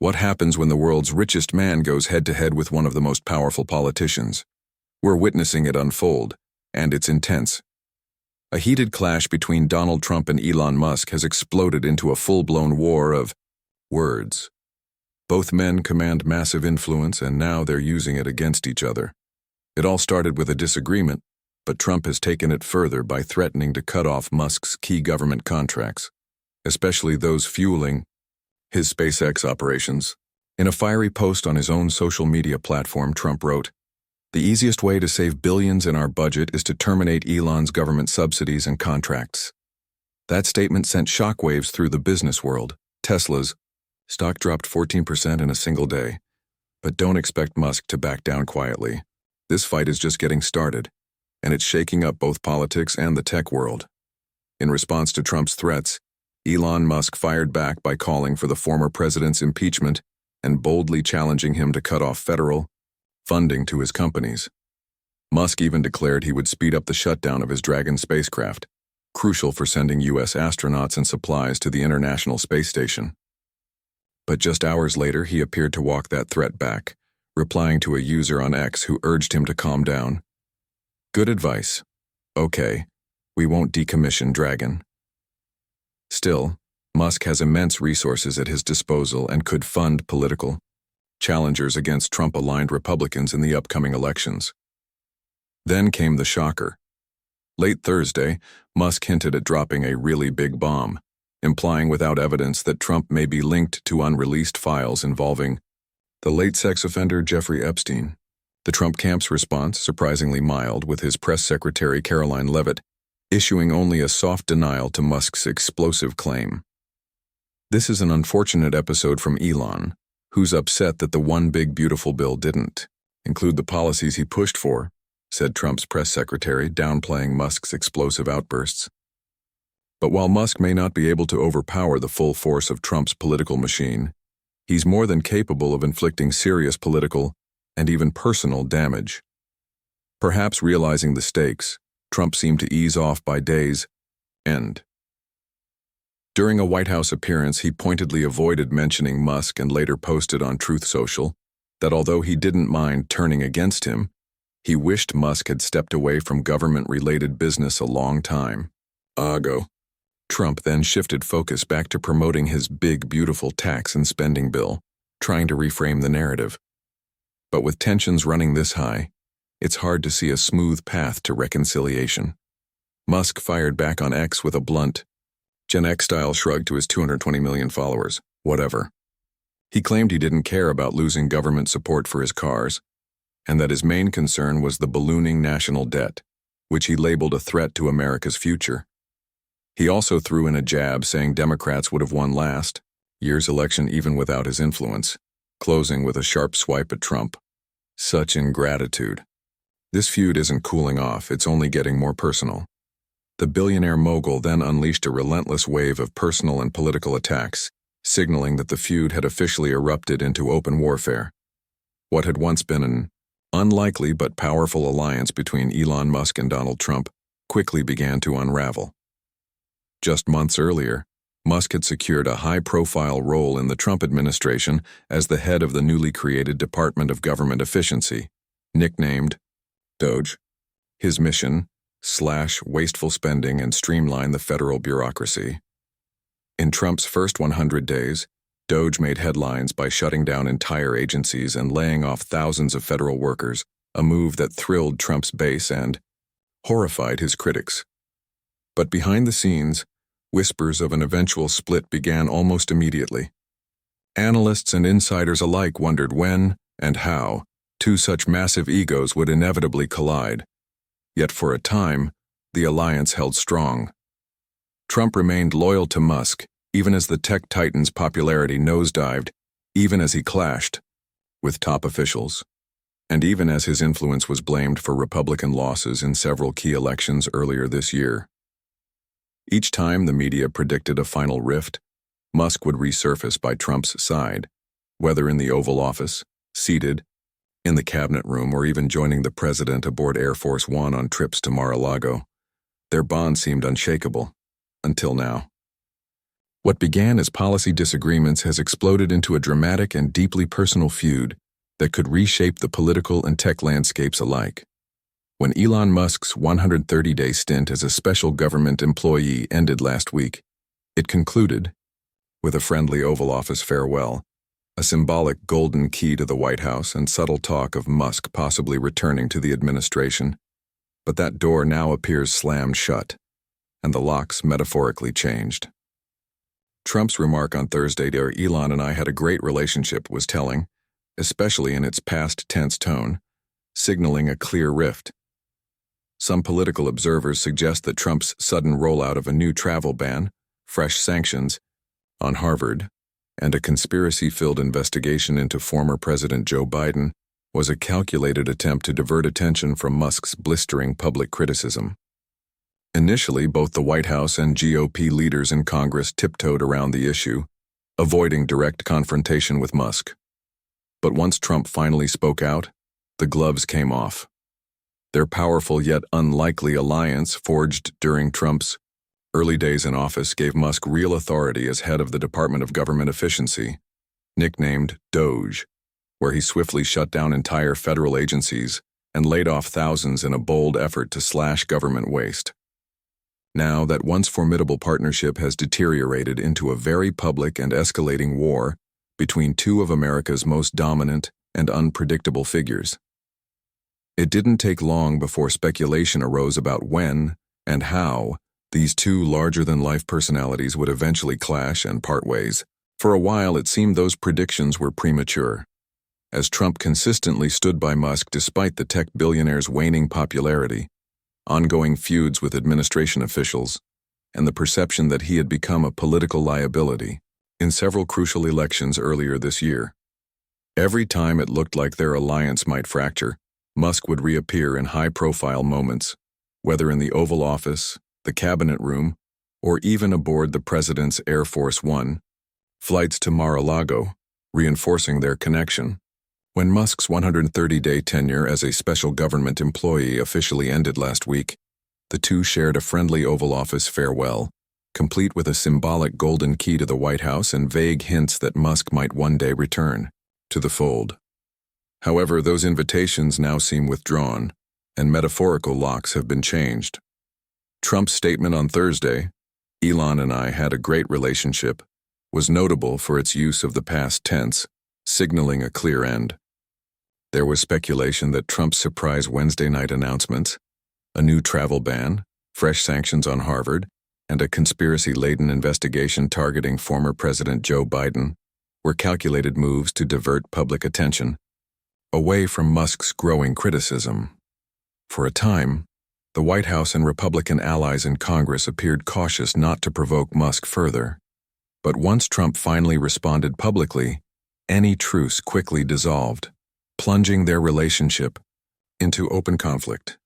What happens when the world's richest man goes head-to-head with one of the most powerful politicians? We're witnessing it unfold, and it's intense. A heated clash between Donald Trump and Elon Musk has exploded into a full-blown war of words. Both men command massive influence, and now they're using it against each other. It all started with a disagreement, but Trump has taken it further by threatening to cut off Musk's key government contracts, especially those fueling his SpaceX operations. In a fiery post on his own social media platform, Trump wrote, "The easiest way to save billions in our budget is to terminate Elon's government subsidies and contracts." That statement sent shockwaves through the business world. Tesla's stock dropped 14% in a single day. But don't expect Musk to back down quietly. This fight is just getting started, and it's shaking up both politics and the tech world. In response to Trump's threats, Elon Musk fired back by calling for the former president's impeachment and boldly challenging him to cut off federal funding to his companies. Musk even declared he would speed up the shutdown of his Dragon spacecraft, crucial for sending U.S. astronauts and supplies to the International Space Station. But just hours later, he appeared to walk that threat back, replying to a user on X who urged him to calm down. "Good advice. Okay, we won't decommission Dragon." Still, Musk has immense resources at his disposal and could fund political challengers against Trump-aligned Republicans in the upcoming elections. Then came the shocker. Late Thursday, Musk hinted at dropping a really big bomb, implying without evidence that Trump may be linked to unreleased files involving the late sex offender Jeffrey Epstein. The Trump camp's response, surprisingly mild, with his press secretary Caroline Leavitt issuing only a soft denial to Musk's explosive claim. This is an unfortunate episode from Elon, who's upset that the one big beautiful bill didn't include the policies he pushed for, said Trump's press secretary, downplaying Musk's explosive outbursts. But while Musk may not be able to overpower the full force of Trump's political machine, he's more than capable of inflicting serious political and even personal damage. Perhaps realizing the stakes, Trump seemed to ease off by day's end. During a White House appearance, he pointedly avoided mentioning Musk and later posted on Truth Social that although he didn't mind turning against him, he wished Musk had stepped away from government-related business a long time ago. Trump then shifted focus back to promoting his big, beautiful tax and spending bill, trying to reframe the narrative. But with tensions running this high, it's hard to see a smooth path to reconciliation. Musk fired back on X with a blunt, Gen X-style shrug to his 220 million followers. Whatever. He claimed he didn't care about losing government support for his cars, and that his main concern was the ballooning national debt, which he labeled a threat to America's future. He also threw in a jab saying Democrats would have won last year's election even without his influence, closing with a sharp swipe at Trump. Such ingratitude. This feud isn't cooling off, it's only getting more personal. The billionaire mogul then unleashed a relentless wave of personal and political attacks, signaling that the feud had officially erupted into open warfare. What had once been an unlikely but powerful alliance between Elon Musk and Donald Trump quickly began to unravel. Just months earlier, Musk had secured a high-profile role in the Trump administration as the head of the newly created Department of Government Efficiency, nicknamed DOGE. His mission: slash wasteful spending and streamline the federal bureaucracy. In Trump's first 100 days, DOGE made headlines by shutting down entire agencies and laying off thousands of federal workers, a move that thrilled Trump's base and horrified his critics. But behind the scenes, whispers of an eventual split began almost immediately. Analysts and insiders alike wondered when and how two such massive egos would inevitably collide. Yet for a time, the alliance held strong. Trump remained loyal to Musk, even as the tech titan's popularity nosedived, even as he clashed with top officials, and even as his influence was blamed for Republican losses in several key elections earlier this year. Each time the media predicted a final rift, Musk would resurface by Trump's side, whether in the Oval Office, seated in the cabinet room, or even joining the president aboard Air Force One on trips to Mar-a-Lago. Their bond seemed unshakable, until now. What began as policy disagreements has exploded into a dramatic and deeply personal feud that could reshape the political and tech landscapes alike. When Elon Musk's 130-day stint as a special government employee ended last week, it concluded with a friendly Oval Office farewell, a symbolic golden key to the White House, and subtle talk of Musk possibly returning to the administration. But that door now appears slammed shut, and the locks metaphorically changed. Trump's remark on Thursday that Elon and I had a great relationship was telling, especially in its past tense tone, signaling a clear rift. Some political observers suggest that Trump's sudden rollout of a new travel ban, fresh sanctions on Harvard, and a conspiracy-filled investigation into former President Joe Biden was a calculated attempt to divert attention from Musk's blistering public criticism. Initially, both the White House and GOP leaders in Congress tiptoed around the issue, avoiding direct confrontation with Musk. But once Trump finally spoke out, the gloves came off. Their powerful yet unlikely alliance forged during Trump's early days in office gave Musk real authority as head of the Department of Government Efficiency, nicknamed DOGE, where he swiftly shut down entire federal agencies and laid off thousands in a bold effort to slash government waste. Now, that once formidable partnership has deteriorated into a very public and escalating war between two of America's most dominant and unpredictable figures. It didn't take long before speculation arose about when and how these two larger-than-life personalities would eventually clash and part ways. For a while, it seemed those predictions were premature, as Trump consistently stood by Musk despite the tech billionaire's waning popularity, ongoing feuds with administration officials, and the perception that he had become a political liability in several crucial elections earlier this year. Every time it looked like their alliance might fracture, Musk would reappear in high-profile moments, whether in the Oval Office, the Cabinet Room, or even aboard the President's Air Force One flights to Mar-a-Lago, reinforcing their connection. When Musk's 130-day tenure as a special government employee officially ended last week, the two shared a friendly Oval Office farewell, complete with a symbolic golden key to the White House and vague hints that Musk might one day return to the fold. However, those invitations now seem withdrawn, and metaphorical locks have been changed. Trump's statement on Thursday, "Elon and I had a great relationship," was notable for its use of the past tense, signaling a clear end. There was speculation that Trump's surprise Wednesday night announcements, a new travel ban, fresh sanctions on Harvard, and a conspiracy-laden investigation targeting former President Joe Biden, were calculated moves to divert public attention away from Musk's growing criticism. For a time, the White House and Republican allies in Congress appeared cautious not to provoke Musk further. But once Trump finally responded publicly, any truce quickly dissolved, plunging their relationship into open conflict.